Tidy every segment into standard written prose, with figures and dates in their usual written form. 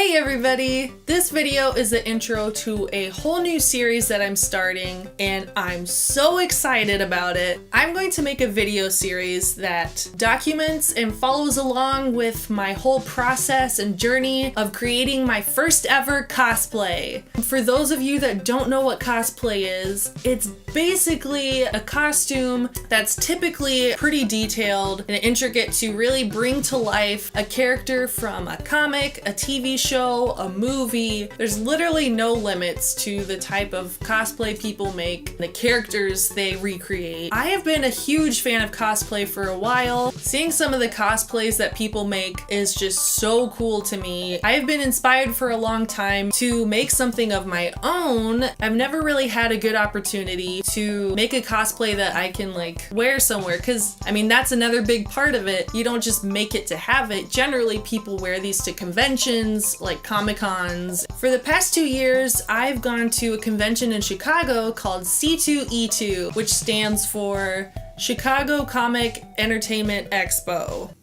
Hey everybody! This video is the intro to a whole new series that I'm starting, and I'm so excited about it. I'm going to make a video series that documents and follows along with my whole process and journey of creating my first ever cosplay. For those of you that don't know what cosplay is, it's basically a costume that's typically pretty detailed and intricate to really bring to life a character from a comic, a TV show, a movie. There's literally no limits to the type of cosplay people make, the characters they recreate. I have been a huge fan of cosplay for a while. Seeing some of the cosplays that people make is just so cool to me. I have been inspired for a long time to make something of my own. I've never really had a good opportunity to make a cosplay that I can like wear somewhere, because I mean that's another big part of it. You don't just make it to have it. Generally people wear these to conventions like Comic-Cons. For the past 2 years I've gone to a convention in Chicago called C2E2, which stands for Chicago Comic Entertainment Expo.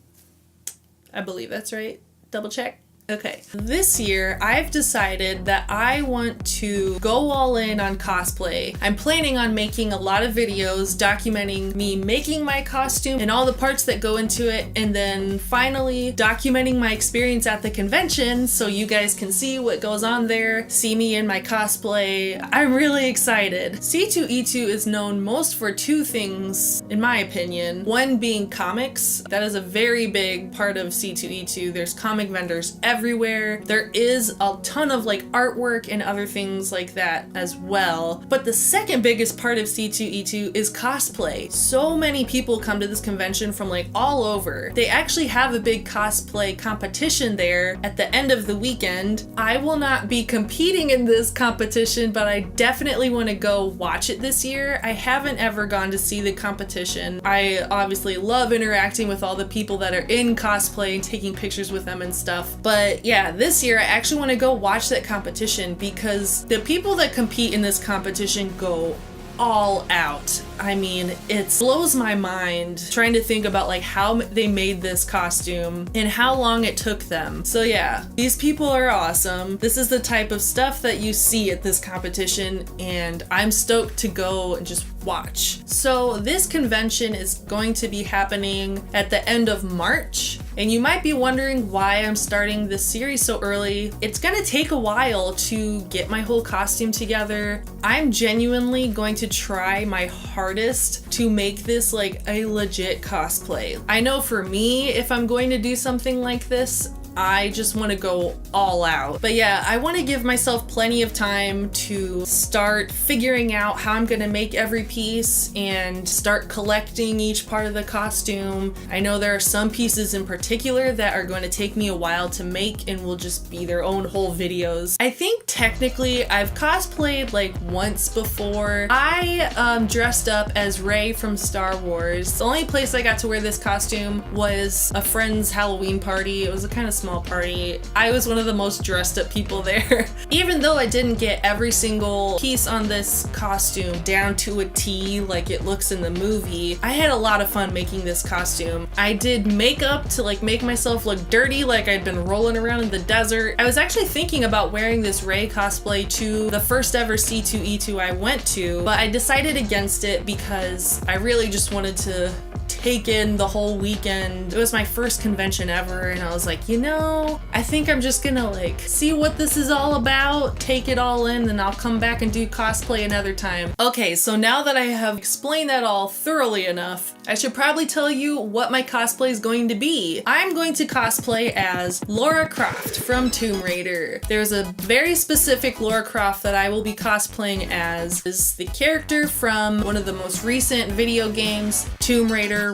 I believe that's right. Double check. Okay, this year I've decided that I want to go all in on cosplay. I'm planning on making a lot of videos documenting me making my costume and all the parts that go into it, and then finally documenting my experience at the convention so you guys can see what goes on there, see me in my cosplay. I'm really excited. C2E2 is known most for two things, in my opinion. One being comics. That is a very big part of C2E2. There's comic vendors everywhere. There is a ton of like artwork and other things like that as well. But the second biggest part of C2E2 is cosplay. So many people come to this convention from like all over. They actually have a big cosplay competition there at the end of the weekend. I will not be competing in this competition, but I definitely want to go watch it this year. I haven't ever gone to see the competition. I obviously love interacting with all the people that are in cosplay and taking pictures with them and stuff, but yeah, this year I actually want to go watch that competition because the people that compete in this competition go all out. I mean, it blows my mind trying to think about like how they made this costume and how long it took them. So yeah, these people are awesome. This is the type of stuff that you see at this competition, and I'm stoked to go and just watch. So this convention is going to be happening at the end of March, and you might be wondering why I'm starting this series so early. It's gonna take a while to get my whole costume together. I'm genuinely going to try my hardest to make this like a legit cosplay. I know for me, if I'm going to do something like this, I just want to go all out. But yeah, I want to give myself plenty of time to start figuring out how I'm going to make every piece and start collecting each part of the costume. I know there are some pieces in particular that are going to take me a while to make and will just be their own whole videos. I think technically I've cosplayed like once before. I dressed up as Rey from Star Wars. The only place I got to wear this costume was a friend's Halloween party. It was a kind of small party. I was one of the most dressed up people there. Even though I didn't get every single piece on this costume down to a T like it looks in the movie, I had a lot of fun making this costume. I did makeup to like make myself look dirty like I'd been rolling around in the desert. I was actually thinking about wearing this Rey cosplay to the first ever C2E2 I went to, but I decided against it because I really just wanted to take in the whole weekend. It was my first convention ever, and I was like, you know, I think I'm just gonna like see what this is all about, take it all in, then I'll come back and do cosplay another time. Okay, so now that I have explained that all thoroughly enough, I should probably tell you what my cosplay is going to be. I'm going to cosplay as Lara Croft from Tomb Raider. There's a very specific Lara Croft that I will be cosplaying as. Is the character from one of the most recent video games, Tomb Raider,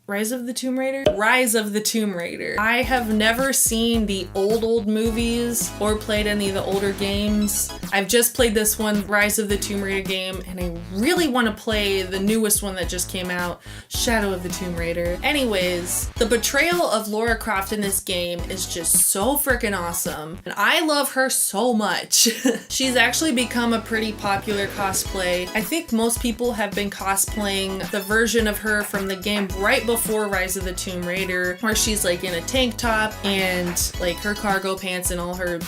Rise of the Tomb Raider? Rise of the Tomb Raider. I have never seen the old movies or played any of the older games. I've just played this one, Rise of the Tomb Raider game, and I really want to play the newest one that just came out, Shadow of the Tomb Raider. Anyways, the portrayal of Lara Croft in this game is just so freaking awesome, and I love her so much. She's actually become a pretty popular cosplay. I think most people have been cosplaying the version of her from the game right right before Rise of the Tomb Raider, where she's like in a tank top and like her cargo pants and all her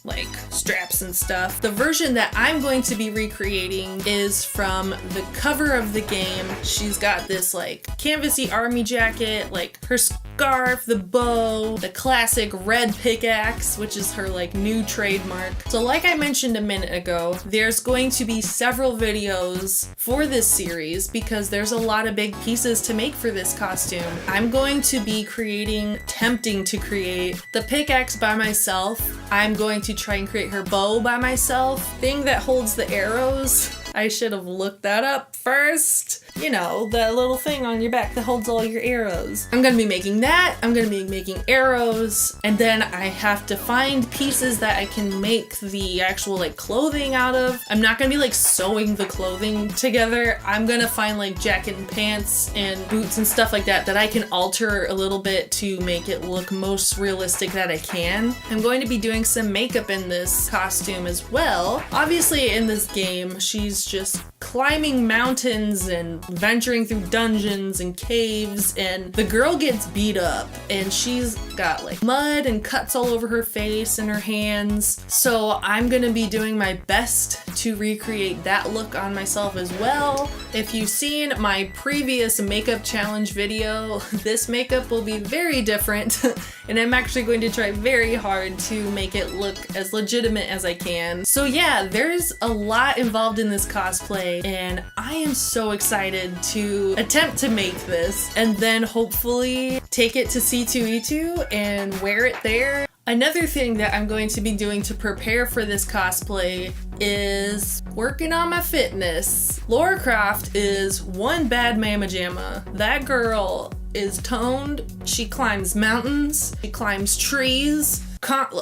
like straps and stuff. The version that I'm going to be recreating is from the cover of the game. She's got this like canvasy army jacket, like her scarf, the bow, the classic red pickaxe, which is her like new trademark. So like I mentioned a minute ago, there's going to be several videos for this series because there's a lot of big pieces to make for this costume. I'm going to be attempting to create the pickaxe by myself. I'm going to try and create her bow by myself. Thing that holds the arrows. I should have looked that up first. You know, the little thing on your back that holds all your arrows. I'm gonna be making that. I'm gonna be making arrows. And then I have to find pieces that I can make the actual like clothing out of. I'm not gonna be like sewing the clothing together. I'm gonna find like jacket and pants and boots and stuff like that that I can alter a little bit to make it look most realistic that I can. I'm going to be doing some makeup in this costume as well. Obviously in this game, she's just climbing mountains and venturing through dungeons and caves, and the girl gets beat up and she's got like mud and cuts all over her face and her hands. So I'm gonna be doing my best to recreate that look on myself as well. If you've seen my previous makeup challenge video, this makeup will be very different and I'm actually going to try very hard to make it look as legitimate as I can. So yeah, there's a lot involved in this cosplay and I am so excited to attempt to make this and then hopefully take it to C2E2 and wear it there. Another thing that I'm going to be doing to prepare for this cosplay is working on my fitness. Lara Croft is one bad mamma jamma. That girl is toned. She climbs mountains. She climbs trees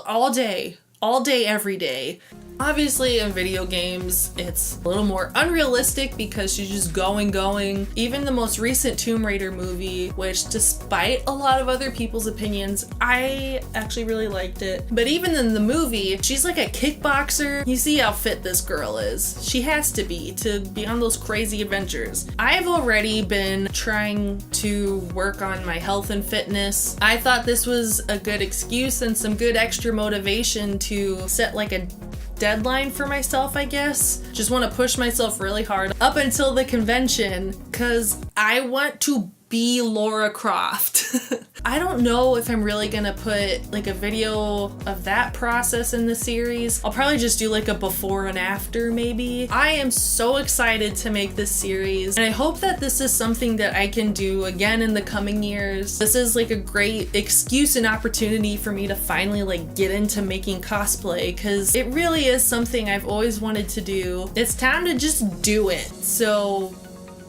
all day, every day. Obviously in video games, it's a little more unrealistic because she's just going. Even the most recent Tomb Raider movie, which despite a lot of other people's opinions, I actually really liked it. But even in the movie, she's like a kickboxer. You see how fit this girl is. She has to be on those crazy adventures. I've already been trying to work on my health and fitness. I thought this was a good excuse and some good extra motivation to set like a deadline for myself, I guess. Just want to push myself really hard up until the convention because I want to be Lara Croft. I don't know if I'm really gonna put like a video of that process in the series. I'll probably just do like a before and after maybe. I am so excited to make this series and I hope that this is something that I can do again in the coming years. This is like a great excuse and opportunity for me to finally like get into making cosplay because it really is something I've always wanted to do. It's time to just do it. So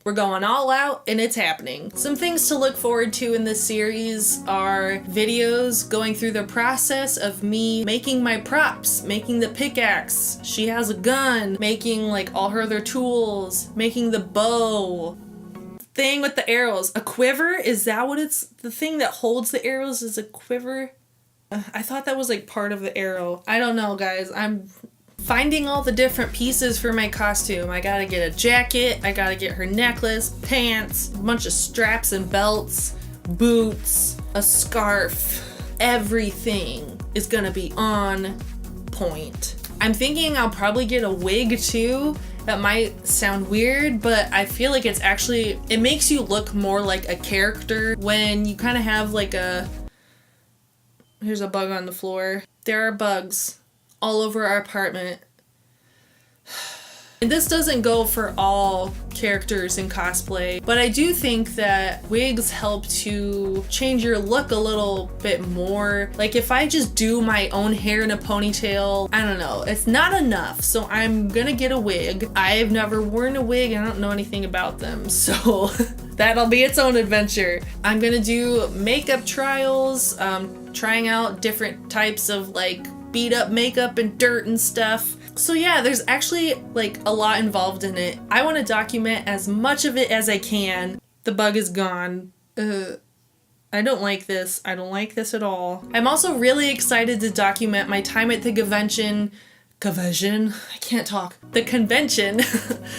we're going all out and it's happening. Some things to look forward to in this series are videos going through the process of me making my props, making the pickaxe. She has a gun, making like all her other tools, making the bow. Thing with the arrows. A quiver? Is that what it's? The thing that holds the arrows is a quiver? I thought that was like part of the arrow. I don't know, guys. I'm finding all the different pieces for my costume. I gotta get a jacket, I gotta get her necklace, pants, a bunch of straps and belts, boots, a scarf. Everything is gonna be on point. I'm thinking I'll probably get a wig too. That might sound weird, but I feel like it makes you look more like a character when you kind of have like here's a bug on the floor. There are bugs all over our apartment. And this doesn't go for all characters in cosplay, but I do think that wigs help to change your look a little bit more. Like if I just do my own hair in a ponytail, I don't know, it's not enough. So I'm gonna get a wig. I've never worn a wig, I don't know anything about them, so that'll be its own adventure. I'm gonna do makeup trials, trying out different types of like beat up makeup and dirt and stuff. So yeah, there's actually like a lot involved in it. I want to document as much of it as I can. The bug is gone. I don't like this. I don't like this at all. I'm also really excited to document my time at the convention, convention. I can't talk. The convention.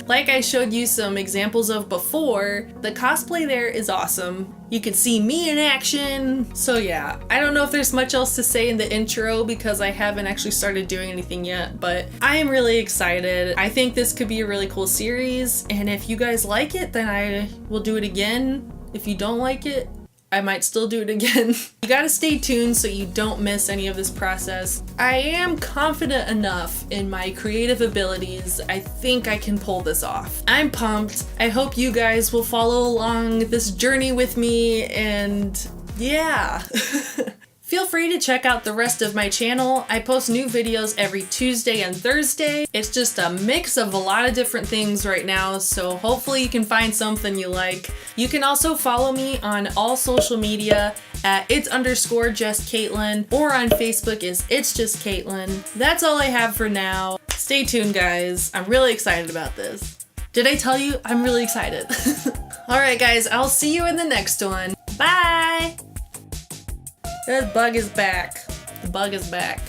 Like I showed you some examples of before, the cosplay there is awesome. You can see me in action. So yeah, I don't know if there's much else to say in the intro because I haven't actually started doing anything yet, but I am really excited. I think this could be a really cool series, and if you guys like it, then I will do it again. If you don't like it, I might still do it again. You gotta stay tuned so you don't miss any of this process. I am confident enough in my creative abilities. I think I can pull this off. I'm pumped. I hope you guys will follow along this journey with me, and yeah. Feel free to check out the rest of my channel. I post new videos every Tuesday and Thursday. It's just a mix of a lot of different things right now, so hopefully you can find something you like. You can also follow me on all social media at its_justcaitlin, or on Facebook is It's Just Caitlin. That's all I have for now. Stay tuned, guys. I'm really excited about this. Did I tell you? I'm really excited. Alright guys, I'll see you in the next one. Bye! The bug is back. The bug is back.